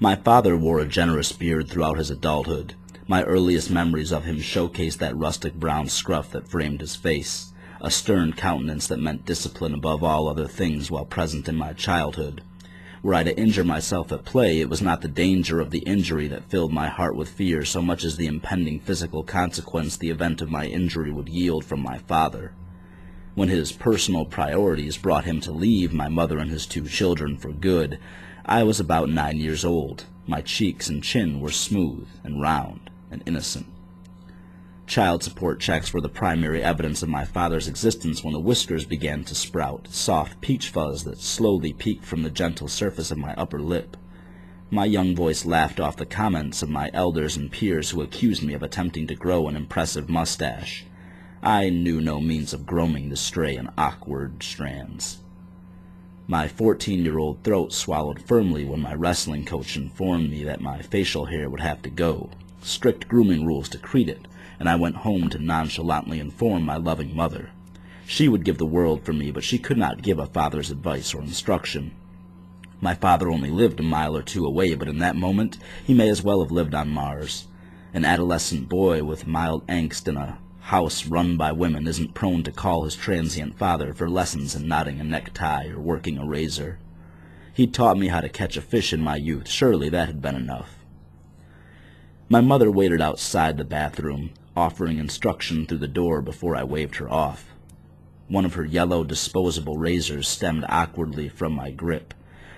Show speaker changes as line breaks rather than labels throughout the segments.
My father wore a generous beard throughout his adulthood. My earliest memories of him showcased that rustic brown scruff that framed his face, a stern countenance that meant discipline above all other things while present in my childhood. Were I to injure myself at play, it was not the danger of the injury that filled my heart with fear so much as the impending physical consequence the event of my injury would yield from my father. When his personal priorities brought him to leave my mother and his 2 children for good, I was about 9 years old. My cheeks and chin were smooth and round and innocent. Child support checks were the primary evidence of my father's existence when the whiskers began to sprout, soft peach fuzz that slowly peeked from the gentle surface of my upper lip. My young voice laughed off the comments of my elders and peers who accused me of attempting to grow an impressive mustache. I knew no means of grooming the stray and awkward strands. My 14-year-old throat swallowed firmly when my wrestling coach informed me that my facial hair would have to go. Strict grooming rules decreed it, and I went home to nonchalantly inform my loving mother. She would give the world for me, but she could not give a father's advice or instruction. My father only lived a mile or 2 away, but in that moment he may as well have lived on Mars. An adolescent boy with mild angst in a house run by women isn't prone to call his transient father for lessons in knotting a necktie or working a razor. He'd taught me how to catch a fish in my youth. Surely that had been enough. My mother waited outside the bathroom, offering instruction through the door before I waved her off. One of her yellow disposable razors stemmed awkwardly from my grip.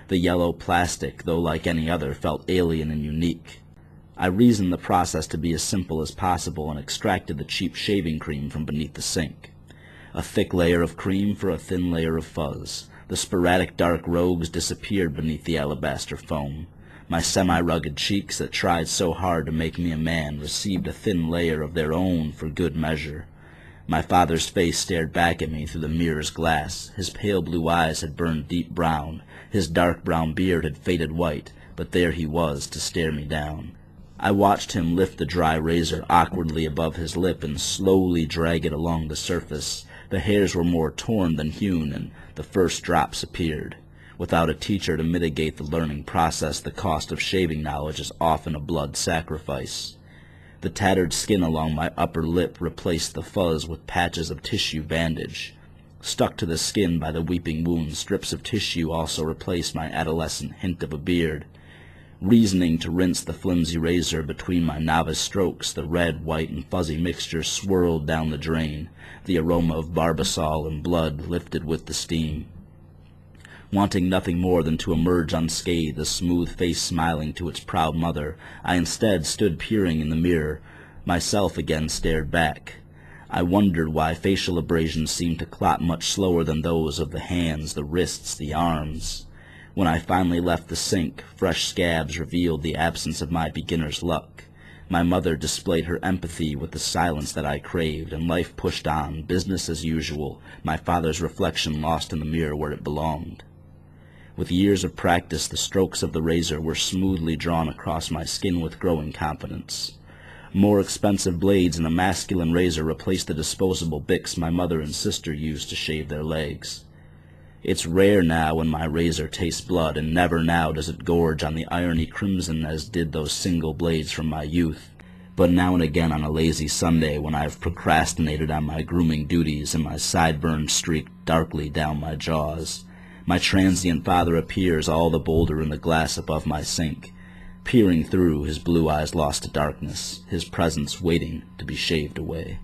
The yellow plastic, though like any other, felt alien and unique. I reasoned the process to be as simple as possible and extracted the cheap shaving cream from beneath the sink. A thick layer of cream for a thin layer of fuzz. The sporadic dark rogues disappeared beneath the alabaster foam. My semi-rugged cheeks that tried so hard to make me a man received a thin layer of their own for good measure. My father's face stared back at me through the mirror's glass. His pale blue eyes had burned deep brown. His dark brown beard had faded white, but there he was to stare me down. I watched him lift the dry razor awkwardly above his lip and slowly drag it along the surface. The hairs were more torn than hewn, and the first drops appeared. Without a teacher to mitigate the learning process, the cost of shaving knowledge is often a blood sacrifice. The tattered skin along my upper lip replaced the fuzz with patches of tissue bandage. Stuck to the skin by the weeping wound, strips of tissue also replaced my adolescent hint of a beard. Reasoning to rinse the flimsy razor between my novice strokes, the red, white, and fuzzy mixture swirled down the drain. The aroma of barbasol and blood lifted with the steam. Wanting nothing more than to emerge unscathed, a smooth face smiling to its proud mother, I instead stood peering in the mirror. Myself again stared back. I wondered why facial abrasions seemed to clot much slower than those of the hands, the wrists, the arms. When I finally left the sink, fresh scabs revealed the absence of my beginner's luck. My mother displayed her empathy with the silence that I craved, and life pushed on, business as usual, my father's reflection lost in the mirror where it belonged. With years of practice, the strokes of the razor were smoothly drawn across my skin with growing confidence. More expensive blades and a masculine razor replaced the disposable Bics my mother and sister used to shave their legs. It's rare now when my razor tastes blood, and never now does it gorge on the irony crimson as did those single blades from my youth. But now and again on a lazy Sunday when I've procrastinated on my grooming duties and my sideburns streak darkly down my jaws, my transient father appears all the bolder in the glass above my sink. Peering through, his blue eyes lost to darkness, his presence waiting to be shaved away.